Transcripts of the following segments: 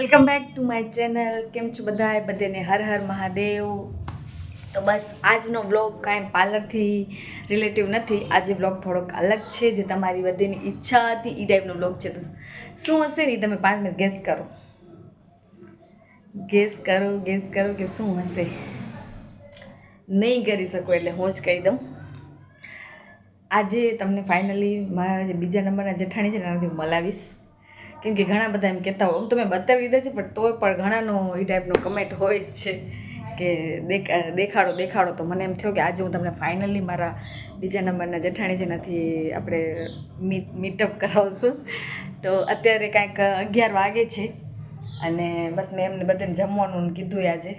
Welcome back to my channel. કેમ છો બધાય? બધાને હર હર મહાદેવ. તો બસ આજનો વ્લોગ કાંઈ પાર્લરથી રિલેટિવ નથી. આજે વ્લોગ થોડોક અલગ છે, જે તમારી બધાની ઈચ્છા હતી એ ટાઈપનો વ્લોગ છે. તો શું હશે ને તમે 5 મિનિટ ગેસ કરો કે શું હશે. નહીં કરી શકો એટલે હું જ કહી દઉં. આજે તમને ફાઇનલી મારા જે બીજા નંબરના જેઠાણી છે ને એનાથી મલાવીશ. કેમ કે ઘણા બધા એમ કહેતા હોય, તમે બતાવી દીધા છે પણ તોય પણ ઘણાનો એ ટાઈપનો કમેન્ટ હોય જ છે કે દેખાડો. તો મને એમ થયો કે આજે હું તમને ફાઇનલી મારા બીજા નંબરના જેઠાણી છે એનાથી આપણે મીટઅપ કરાવશું. તો અત્યારે કાંઈક 11 વાગે છે અને બસ મેં એમને બધાને જમવાનું કીધું આજે.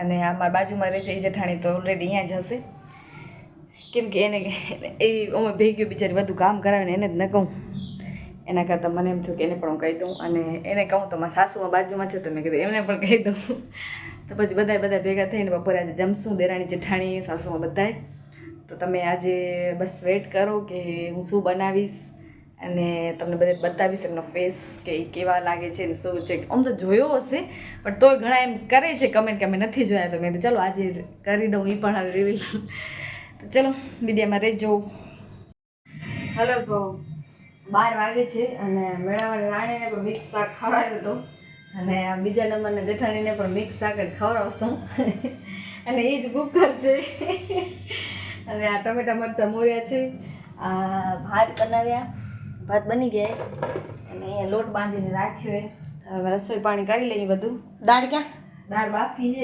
અને આ મારા બાજુમાં રહે છે એ જેઠાણી તો ઓલરેડી અહીંયા જ હશે. કેમ કે એને એ અમે ભેગ્યું બિચારી બધું કામ કરાવે ને એને જ ન કહું. એના કરતાં મને એમ થયું કે એને પણ હું કહી દઉં. અને એને કહું તો મારા સાસુમાં બાજુમાં છે તો મેં કીધું એમને પણ કહી દઉં. તો પછી બધા ભેગા થઈને બપોરે આજે જમશું, દેરાણી જેઠાણી સાસુમાં બધાય. તો તમે આજે બસ વેઇટ કરો કે હું શું બનાવીશ અને તમને બધે બતાવીશ એમનો ફેસ કે એ કેવા લાગે છે ને શું છે. આમ તો જોયો હશે પણ તોય ઘણા એમ કરે છે કમેન્ટ કે અમે નથી જોયા. તો મેં કીધું ચાલો આજે કરી દઉં એ પણ હવે રિવીલ. તો ચલો વિડીયોમાં રહેજો. હલો, તો 12 વાગે છે અને મેળાવાળી રાણીને પણ મિક્સ શાક ખવડાવ્યું હતું અને બીજા નંબરના જેઠાણીને પણ મિક્સ શાક જ ખવડાવશું. અને એ જ કુકર છે અને આ ટમેટા મરચાં મોર્યા છે. આ ભાત બનાવ્યા, ભાત બની ગયા અને અહીંયા લોટ બાંધીને રાખ્યો. હવે રસોઈ પાણી કરી લઈએ બધું. દાળ ક્યાં? દાળ બાફી છે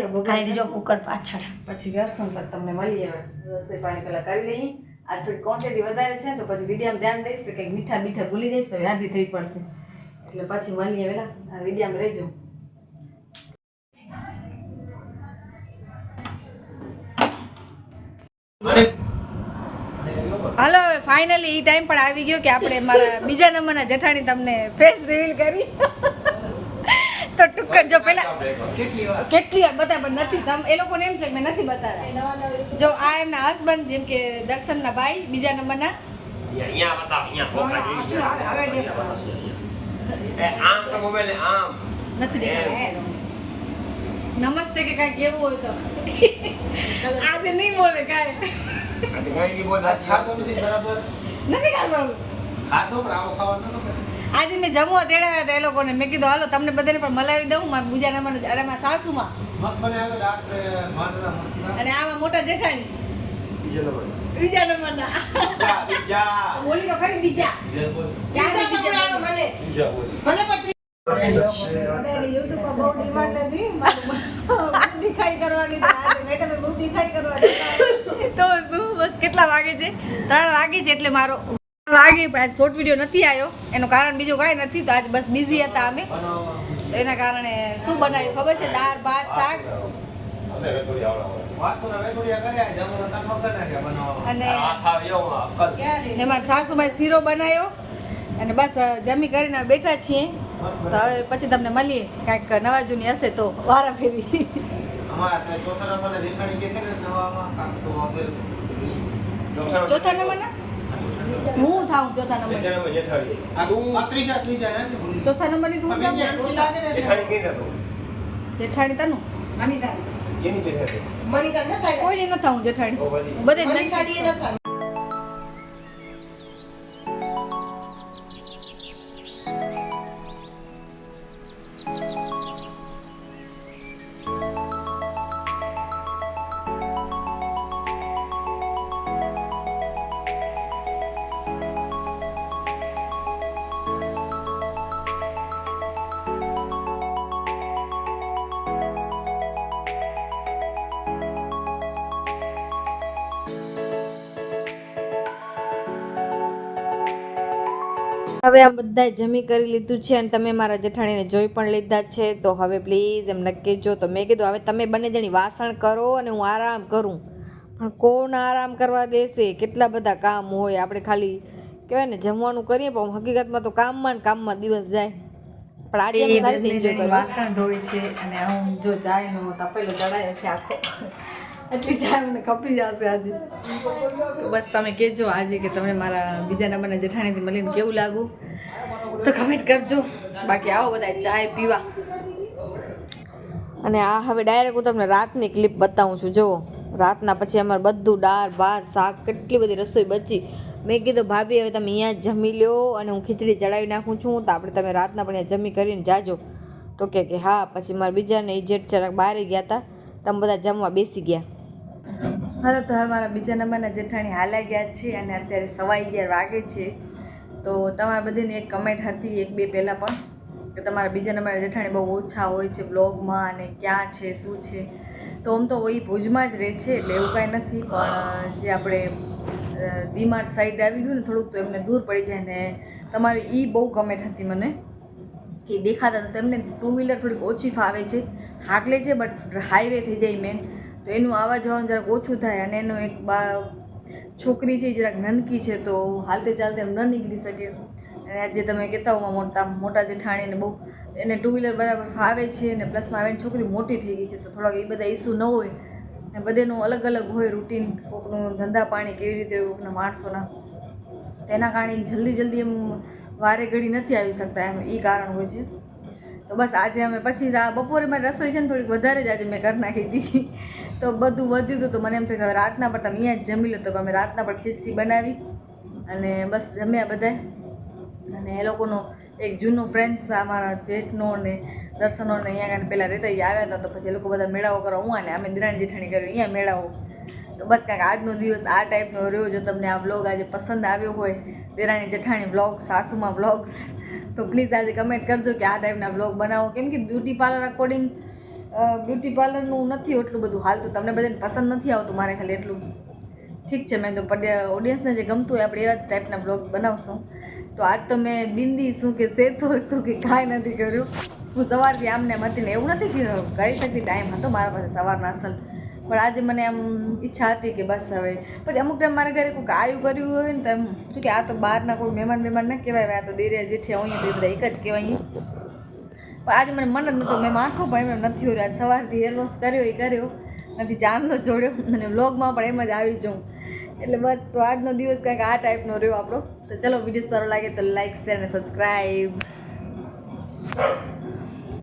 જો કુકર પાછળ. પછી કરશું પછી તમને મળીએ. હવે રસોઈ પાણી પહેલાં કરી લઈએ. આ થોડી ક્વોન્ટિટી વધારે છે તો પછી વિડીયામાં ધ્યાન દઈશ તો કંઈક મીઠા ભૂલી જઈશ તો યાદી થઈ પડશે. એટલે પછી મળીએ વેલા. આ વિડીયામાં રહેજો. હાલો, હવે ફાઇનલી એ ટાઈમ પણ આવી ગયો કે આપણે મારા બીજા નંબરના જેઠાણી તમને ફેસ રિવીલ કરી. તો ટુકડ જો પેલા કેટલી વાર બતા પણ નથી એ લોકોને એમ છે કે મેં નથી બતાવ્યા. જો આ એમના હસબન્ડ જેમ કે દર્શનના ભાઈ બીજા નંબરના. નથી દેખાતા. નમસ્તે કે કાંઈ કેવું હોય તો આજે નહીં બોલે કાંઈ. નથી ખાવાનું. આજે મેં જમવા તેડાવ્યા હતા એ લોકોને. મેં કીધું હાલો તમને બધાને પણ મલાવી દઉં. મારા બીજા નંબરના અરે મારા સાસુમાં અને આમાં મોટા જેઠાણી બીજા નંબરના. બોલી તો ખરી બીજા યુટ્યુબમાં બહુ ડિમાન્ડ નથી દેખાઈ કરવાની. મેડમે બહુ દેખાઈ કરવાની. તો શું બસ કેટલા વાગે છે? 3 વાગે છે. એટલે મારો વાગે પણ આજ શોર્ટ વિડીયો નથી આવ્યો. એનું કારણ બીજું કાંઈ નથી. તો આજ બસ બિઝી હતા અમે. તો એના કારણે શું બનાવ્યું ખબર છે? દાળ ભાત શાક અને મારા સાસુમાં શીરો બનાવ્યો. અને બસ જમી કરીને બેઠા છીએ. તો હવે પછી તમને મળીએ કાંઈક નવા જૂની હશે તો વારા ફેરી. ચોથા નંબરના હું થાઉં ચોથા નંબર. ચોથા નંબરની તું જેઠાણી તનું કોઈ ન થાઉં જેઠાણી બધે જ. હવે આમ બધાએ જમી કરી લીધું છે અને તમે મારા જેઠાણીને જોઈ પણ લીધા છે. તો હવે પ્લીઝ એમને કહેજો. તો મેં કીધું હવે તમે બંને જણી વાસણ કરો અને હું આરામ કરું. પણ કોણ આરામ કરવા દેશે? કેટલા બધા કામ હોય. આપણે ખાલી કહેવાય ને જમવાનું કરીએ પણ હકીકતમાં તો કામમાં દિવસ જાય. પણ આજે વાસણ ધોઈ છે અને હું જો જાય નો તપેલો ચડાયો છે આખો. એટલી ચા મને ખપી જશે આજે. તો બસ તમે કહેજો આજે કે તમને મારા બીજા નંબરના જેઠાણીથી મળીને કેવું લાગુ. તો કમેન્ટ કરજો. બાકી આવો બધા ચાય પીવા. અને આ હવે ડાયરેક્ટ હું તમને રાતની ક્લિપ બતાવું છું. જુઓ, રાતના પછી અમારે બધું દાળ ભાત શાક કેટલી બધી રસોઈ બચી. મેં કીધું ભાભી હવે તમે અહીંયા જ જમી લો અને હું ખીચડી ચડાવી નાખું છું, તો આપણે તમે રાતના પણ અહીંયા જમી કરીને જાજો. તો કે હા. પછી મારા બીજાને એ જેટ જરાક બહાર ગયા હતા, તમે બધા જમવા બેસી ગયા. હા, તો હવે મારા બીજા નંબરના જેઠાણી હાલ્યા ગયા છે અને અત્યારે 11:15 વાગે છે. તો તમારા બધીની એક કમેન્ટ હતી 1-2 પહેલાં પણ કે તમારા બીજા નંબરના જેઠાણી બહુ ઓછા હોય છે બ્લોગમાં અને ક્યાં છે શું છે. તો આમ તો એ ભુજમાં જ રહે છે એટલે એવું કાંઈ નથી, પણ જે આપણે ડીમાર્ટ સાઈડ આવી ગયું ને થોડુંક તો એમને દૂર પડી જાય. ને તમારી એ બહુ કમેન્ટ હતી મને કે દેખાતા તો તેમને 2 વ્હીલર થોડીક ઓછી ફાવે છે, હાકલે છે બટ હાઈવે થઈ જાય મેન, તો એનું આવવા જવાનું જરાક ઓછું થાય. અને એનો એક છોકરી છે જરાક નનકી છે તો હાલતે ચાલતે એમ ન નીકળી શકે. અને આજે તમે કહેતા હો મોટા જેઠાણીને બહુ એને 2 વ્હીલર બરાબર ફાવે છે અને પ્લસમાં આવે છોકરી મોટી થઈ ગઈ છે તો થોડાક એ બધા ઇસ્યુ ન હોય. ને બધેનું અલગ અલગ હોય રૂટીન, કોકનું ધંધા પાણી કેવી રીતે હોય કોકના માણસોના, તેના કારણે જલ્દી એમ વારે ઘડી નથી આવી શકતા, એમ એ કારણ હોય છે. તો બસ આજે અમે પછી બપોરે મારી રસોઈ છે ને થોડીક વધારે જ આજે મેં કરી નાખી હતી, તો બધું વધ્યું હતું. તો મને એમ થયું કે રાતના પણ તમે અહીંયા જ જમી લો. તો અમે રાતના પણ ખીચડી બનાવી અને બસ જમ્યા બધા. અને એ લોકોનો એક જૂનો ફ્રેન્ડ્સ અમારા જેઠનો ને દર્શનો ને અહીંયા આગળ પહેલાં રહેતા એ આવ્યા હતા. તો પછી એ લોકો બધા મેળાવો કરવા હું અને અમે દિરાણી જેઠાણી કર્યું અહીંયા મેળાવો. તો બસ કાંઈક આજનો દિવસ આ ટાઈપનો રહ્યો. જો તમને આ બ્લોગ આજે પસંદ આવ્યો હોય, દિરાણી જેઠાણી બ્લોગ, સાસુમાં બ્લોગ્સ, તો પ્લીઝ આજે કમેન્ટ કરજો કે આ ટાઈપના બ્લોગ બનાવો. કેમ કે બ્યુટી પાર્લર અકોર્ડિંગ બ્યુટી પાર્લરનું નથી એટલું બધું હાલતું, તમને બધાને પસંદ નથી આવતું, મારે ખાલી એટલું ઠીક છે. મેં તો ઓડિયન્સને જે ગમતું હોય આપણે એવા જ ટાઈપના બ્લોગ બનાવશું. તો આજ તો મેં બિંદી શું કે સેતો શું કે કાંઈ નથી કર્યું. હું સવારથી આમને એમ હતી ને એવું નથી કે કરી શકતી, ટાઈમ હતો મારા પાસે સવારના અસલ, પણ આજે મને આમ ઈચ્છા હતી કે બસ હવે પછી અમુક ટાઈમ મારા ઘરે કોઈક આયુ કર્યું હોય ને તો એમ શું કે આ તો બહારના કોઈ મહેમાન ના કહેવાય, આ તો દેરે જેઠે અહીંયા તો બધા એક જ કહેવાય. પણ આજે મને મન જ નહોતું, મેં માથું પણ એમ નથી હોય. આજ સવારથી હેર વોશ કર્યો નથી, ચાંદનો જોડ્યો અને વ્લોગમાં પણ એમ જ આવી જાઉં. એટલે બસ તો આજનો દિવસ કંઈક આ ટાઈપનો રહ્યો આપણો. તો ચલો, વિડીયો સારો લાગે તો લાઈક શેર અને સબસ્ક્રાઈબ.